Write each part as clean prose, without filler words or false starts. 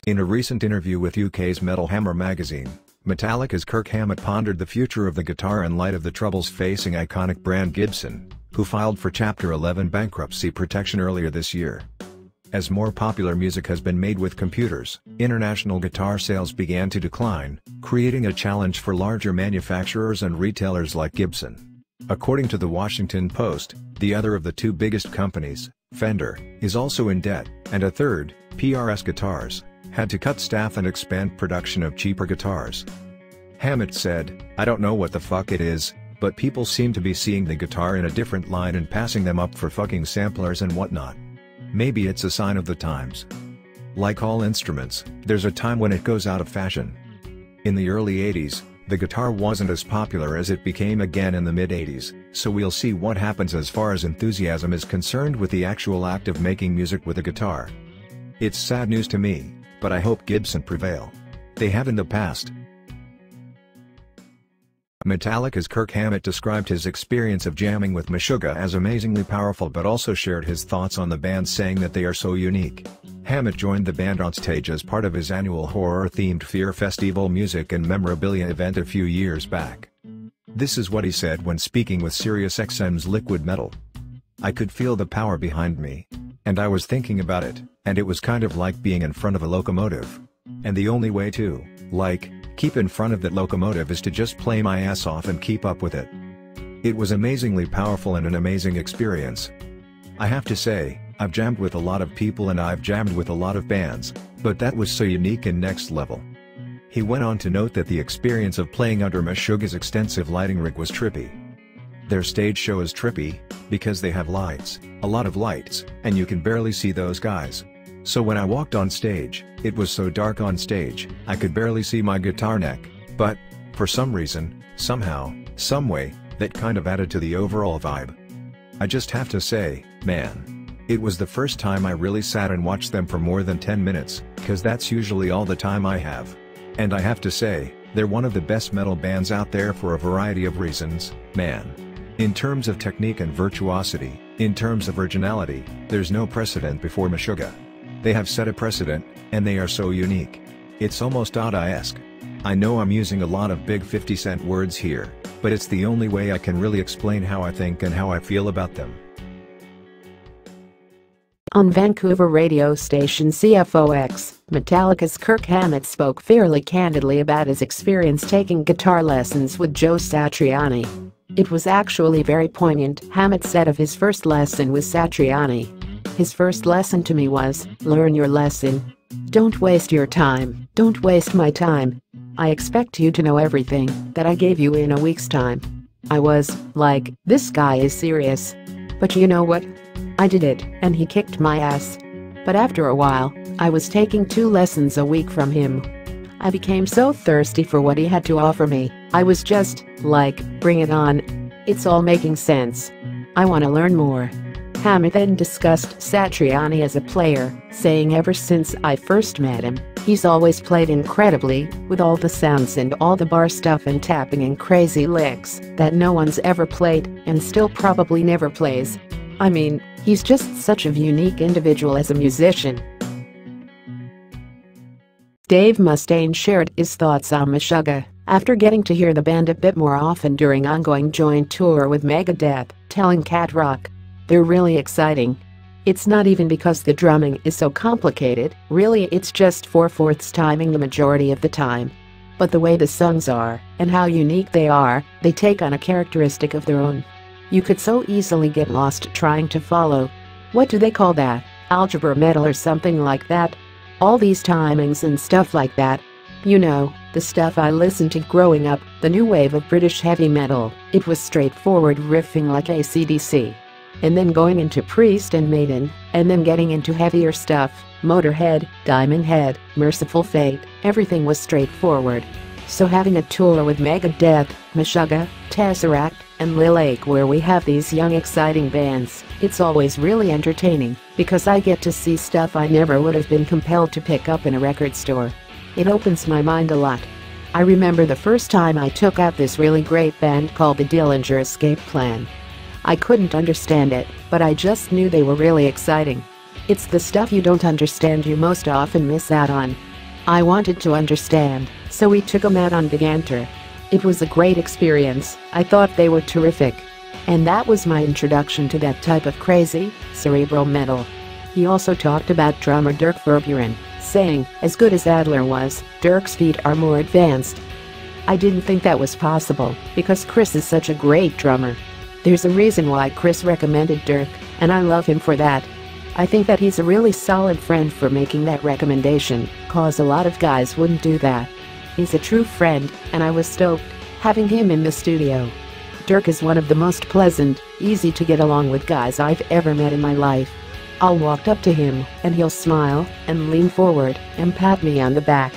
In a recent interview with UK's Metal Hammer magazine, Metallica's Kirk Hammett pondered the future of the guitar in light of the troubles facing iconic brand Gibson, who filed for Chapter 11 bankruptcy protection earlier this year. As more popular music has been made with computers, international guitar sales began to decline, creating a challenge for larger manufacturers and retailers like Gibson. According to the Washington Post, the other of the two biggest companies, Fender, is also in debt, and a third, PRS Guitars, had to cut staff and expand production of cheaper guitars. Hammett said, "I don't know what the fuck it is, but people seem to be seeing the guitar in a different light and passing them up for fucking samplers and whatnot. Maybe it's a sign of the times. Like all instruments, there's a time when it goes out of fashion." In the early 80s, the guitar wasn't as popular as it became again in the mid-80s, so we'll see what happens as far as enthusiasm is concerned with the actual act of making music with a guitar. It's sad news to me, but I hope Gibson prevail. They have in the past. Metallica's Kirk Hammett described his experience of jamming with Meshuggah as amazingly powerful, but also shared his thoughts on the band, saying that they are so unique. Hammett joined the band on stage as part of his annual horror-themed Fear Festival music and memorabilia event a few years back. This is what he said when speaking with SiriusXM's Liquid Metal. "I could feel the power behind me. And I was thinking about it, and it was kind of like being in front of a locomotive. And the only way to, keep in front of that locomotive is to just play my ass off and keep up with it. It was amazingly powerful and an amazing experience. I have to say, I've jammed with a lot of people and I've jammed with a lot of bands, but that was so unique and next level." He went on to note that the experience of playing under Meshuggah's extensive lighting rig was trippy. "Their stage show is trippy, because they have lights, a lot of lights, and you can barely see those guys. So when I walked on stage, it was so dark on stage, I could barely see my guitar neck, but, for some reason, somehow, someway, that kind of added to the overall vibe. I just have to say, man. It was the first time I really sat and watched them for more than 10 minutes, cause that's usually all the time I have. And I have to say, they're one of the best metal bands out there for a variety of reasons, man. In terms of technique and virtuosity, in terms of originality, there's no precedent before Meshuggah. They have set a precedent, and they are so unique. It's almost Dada-esque. I know I'm using a lot of big 50-cent words here, but it's the only way I can really explain how I think and how I feel about them." On Vancouver radio station CFOX, Metallica's Kirk Hammett spoke fairly candidly about his experience taking guitar lessons with Joe Satriani. "It was actually very poignant," Hammett said of his first lesson with Satriani. "His first lesson to me was, learn your lesson. Don't waste your time, don't waste my time. I expect you to know everything that I gave you in a week's time." I was like, this guy is serious. But you know what? I did it, and he kicked my ass. But after a while, I was taking 2 lessons a week from him. I became so thirsty for what he had to offer me, I was just like, bring it on. It's all making sense. I want to learn more." Hammett then discussed Satriani as a player, saying ever since I first met him, he's always played incredibly, with all the sounds and all the bar stuff and tapping and crazy licks that no one's ever played and still probably never plays. I mean, he's just such a unique individual as a musician. Dave Mustaine shared his thoughts on Meshuggah after getting to hear the band a bit more often during ongoing joint tour with Megadeth, telling Cat Rock, "They're really exciting. It's not even because the drumming is so complicated, really it's just 4/4 timing the majority of the time. But the way the songs are, and how unique they are, they take on a characteristic of their own. You could so easily get lost trying to follow. What do they call that? Algebra metal or something like that? All these timings and stuff like that. You know, the stuff I listened to growing up, the new wave of British heavy metal. It was straightforward riffing like AC/DC. And then going into Priest and Maiden, and then getting into heavier stuff, Motorhead, Diamond Head, Merciful Fate, everything was straightforward. So having a tour with Megadeth, Meshuggah, Tesseract, and Lil Ake where we have these young exciting bands, it's always really entertaining, because I get to see stuff I never would have been compelled to pick up in a record store. It opens my mind a lot. I remember the first time I took out this really great band called the Dillinger Escape Plan. I couldn't understand it, but I just knew they were really exciting. It's the stuff you don't understand you most often miss out on. I wanted to understand, so we took him out on Decanter. It was a great experience. I thought they were terrific. And that was my introduction to that type of crazy, cerebral metal. He also talked about drummer Dirk Verburen, saying, as good as Adler was, Dirk's feet are more advanced. I didn't think that was possible, because Chris is such a great drummer. There's a reason why Chris recommended Dirk, and I love him for that. I think that he's a really solid friend for making that recommendation, cause a lot of guys wouldn't do that. He's a true friend, and I was stoked having him in the studio. Dirk is one of the most pleasant, easy to get along with guys I've ever met in my life. I'll walk up to him, and he'll smile, and lean forward, and pat me on the back.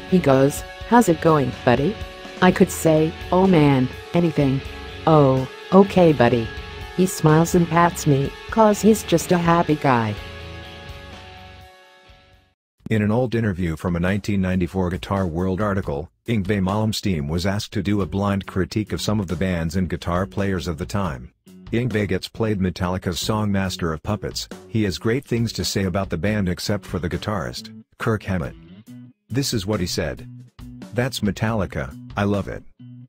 He goes, "How's it going, buddy?" I could say, "Oh man, anything." "Oh, okay buddy." He smiles and pats me, cause he's just a happy guy. In an old interview from a 1994 Guitar World article, Yngwie Malmsteen was asked to do a blind critique of some of the bands and guitar players of the time. Yngwie gets played Metallica's song Master of Puppets. He has great things to say about the band except for the guitarist, Kirk Hammett. This is what he said. "That's Metallica, I love it.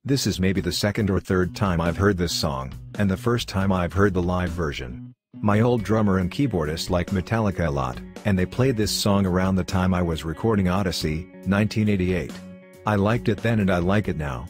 This is maybe the second or third time I've heard this song, and the first time I've heard the live version. My old drummer and keyboardist liked Metallica a lot, and they played this song around the time I was recording Odyssey, 1988. I liked it then and I like it now.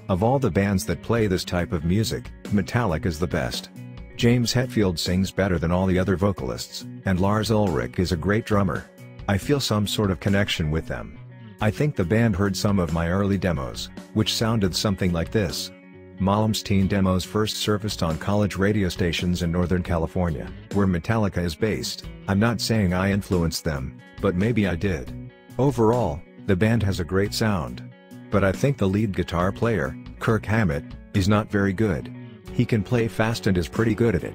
Of all the bands that play this type of music, Metallica is the best. James Hetfield sings better than all the other vocalists, and Lars Ulrich is a great drummer. I feel some sort of connection with them. I think the band heard some of my early demos, which sounded something like this." Malmsteen demos first surfaced on college radio stations in Northern California, where Metallica is based. I'm not saying I influenced them, but maybe I did. Overall, the band has a great sound. But I think the lead guitar player, Kirk Hammett, is not very good. He can play fast and is pretty good at it.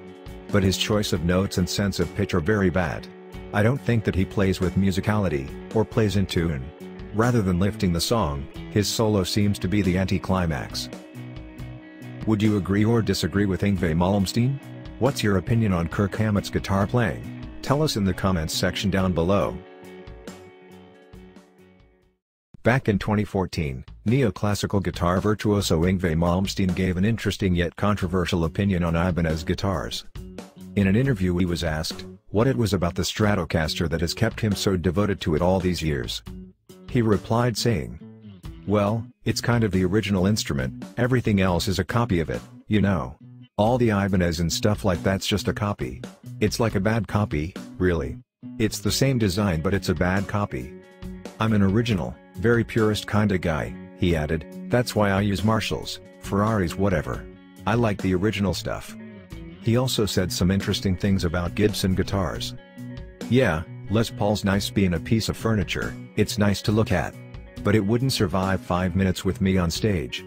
But his choice of notes and sense of pitch are very bad. I don't think that he plays with musicality, or plays in tune. Rather than lifting the song, his solo seems to be the anticlimax. Would you agree or disagree with Yngwie Malmsteen? What's your opinion on Kirk Hammett's guitar playing? Tell us in the comments section down below. Back in 2014, neoclassical guitar virtuoso Yngwie Malmsteen gave an interesting yet controversial opinion on Ibanez guitars. In an interview he was asked what it was about the Stratocaster that has kept him so devoted to it all these years. He replied saying, "Well, it's kind of the original instrument, everything else is a copy of it, you know. All the Ibanez and stuff like that's just a copy. It's like a bad copy, really. It's the same design but it's a bad copy. I'm an original, very purist kinda guy," he added. "That's why I use Marshalls, Ferraris, whatever. I like the original stuff." He also said some interesting things about Gibson guitars. "Yeah, Les Paul's nice being a piece of furniture, it's nice to look at. But it wouldn't survive 5 minutes with me on stage.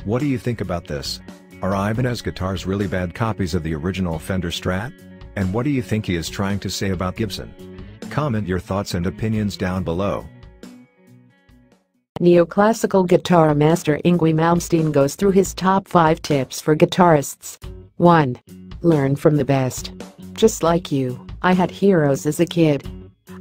What do you think about this? Are Ibanez guitars really bad copies of the original Fender Strat? And what do you think he is trying to say about Gibson? Comment your thoughts and opinions down below." Neoclassical guitar master Yngwie Malmsteen goes through his top 5 tips for guitarists. 1. Learn from the best. Just like you, I had heroes as a kid.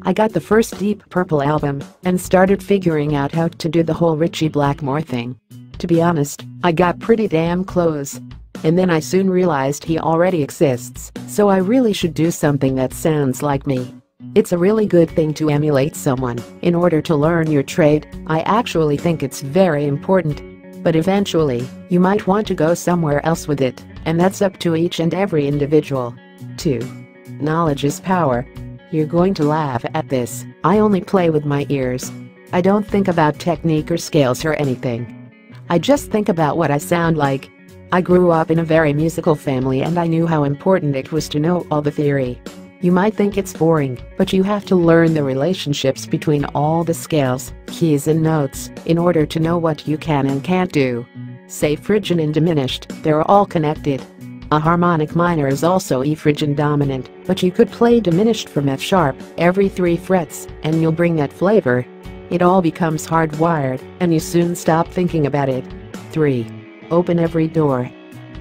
I got the first Deep Purple album and started figuring out how to do the whole Ritchie Blackmore thing. To be honest, I got pretty damn close. And then I soon realized he already exists, so I really should do something that sounds like me. It's a really good thing to emulate someone in order to learn your trade. I actually think it's very important. But eventually, you might want to go somewhere else with it, and that's up to each and every individual. 2. Knowledge is power. You're going to laugh at this, I only play with my ears. I don't think about technique or scales or anything. I just think about what I sound like. I grew up in a very musical family and I knew how important it was to know all the theory. You might think it's boring, but you have to learn the relationships between all the scales, keys and notes, in order to know what you can and can't do. Say phrygian and diminished, they're all connected. A harmonic minor is also E phrygian dominant, but you could play diminished from F sharp every 3 frets, and you'll bring that flavor. It all becomes hardwired, and you soon stop thinking about it. 3. Open every door.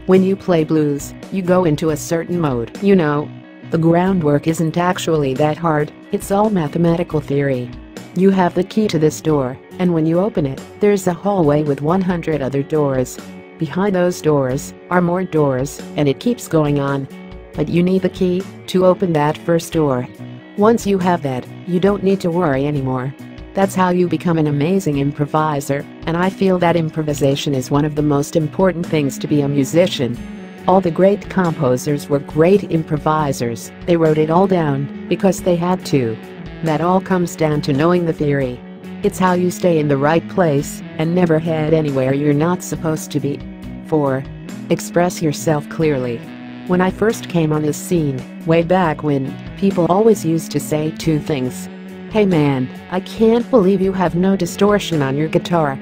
When you play blues, you go into a certain mode, you know. The groundwork isn't actually that hard, it's all mathematical theory. You have the key to this door, and when you open it, there's a hallway with 100 other doors. Behind those doors are more doors, and it keeps going on. But you need the key to open that first door. Once you have that, you don't need to worry anymore. That's how you become an amazing improviser, and I feel that improvisation is one of the most important things to be a musician. All the great composers were great improvisers. They wrote it all down because they had to. That all comes down to knowing the theory. It's how you stay in the right place and never head anywhere you're not supposed to be. 4. Express yourself clearly. When I first came on this scene, way back when, people always used to say two things. Hey man, I can't believe you have no distortion on your guitar.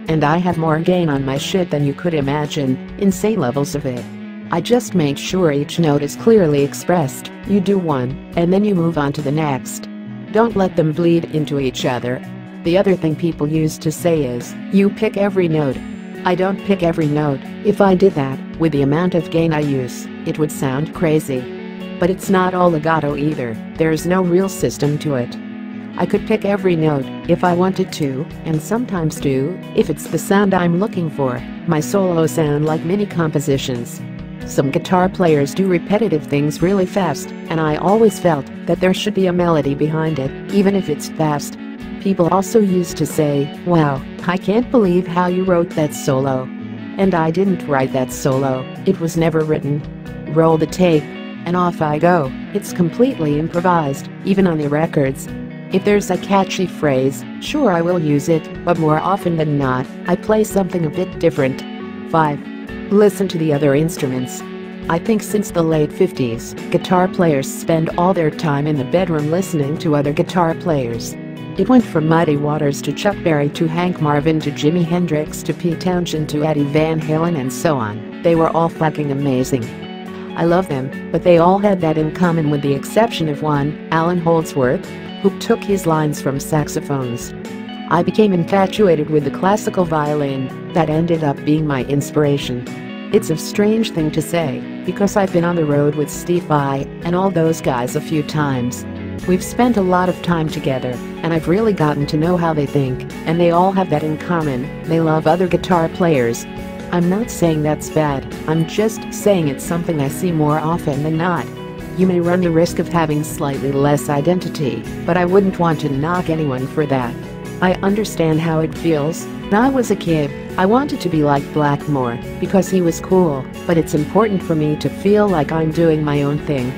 And I have more gain on my shit than you could imagine, insane levels of it. I just make sure each note is clearly expressed. You do one, and then you move on to the next. Don't let them bleed into each other. The other thing people used to say is, you pick every note. I don't pick every note. If I did that, with the amount of gain I use, it would sound crazy. But it's not all legato either, there's no real system to it. I could pick every note if I wanted to, and sometimes do, if it's the sound I'm looking for. My solos sound like mini compositions. Some guitar players do repetitive things really fast, and I always felt that there should be a melody behind it, even if it's fast. People also used to say, wow, I can't believe how you wrote that solo. And I didn't write that solo, it was never written. Roll the tape, and off I go. It's completely improvised, even on the records. If there's a catchy phrase, sure I will use it, but more often than not, I play something a bit different. 5. Listen to the other instruments. I think since the late 50s, guitar players spend all their time in the bedroom listening to other guitar players. It went from Muddy Waters to Chuck Berry to Hank Marvin to Jimi Hendrix to Pete Townshend to Eddie Van Halen and so on. They were all fucking amazing. I love them, but they all had that in common with the exception of one, Alan Holdsworth, who took his lines from saxophones. I became infatuated with the classical violin that ended up being my inspiration. It's a strange thing to say, because I've been on the road with Steve Vai and all those guys a few times. We've spent a lot of time together, and I've really gotten to know how they think, and they all have that in common, they love other guitar players. I'm not saying that's bad, I'm just saying it's something I see more often than not. You may run the risk of having slightly less identity, but I wouldn't want to knock anyone for that. I understand how it feels. When I was a kid, I wanted to be like Blackmore, because he was cool, but it's important for me to feel like I'm doing my own thing.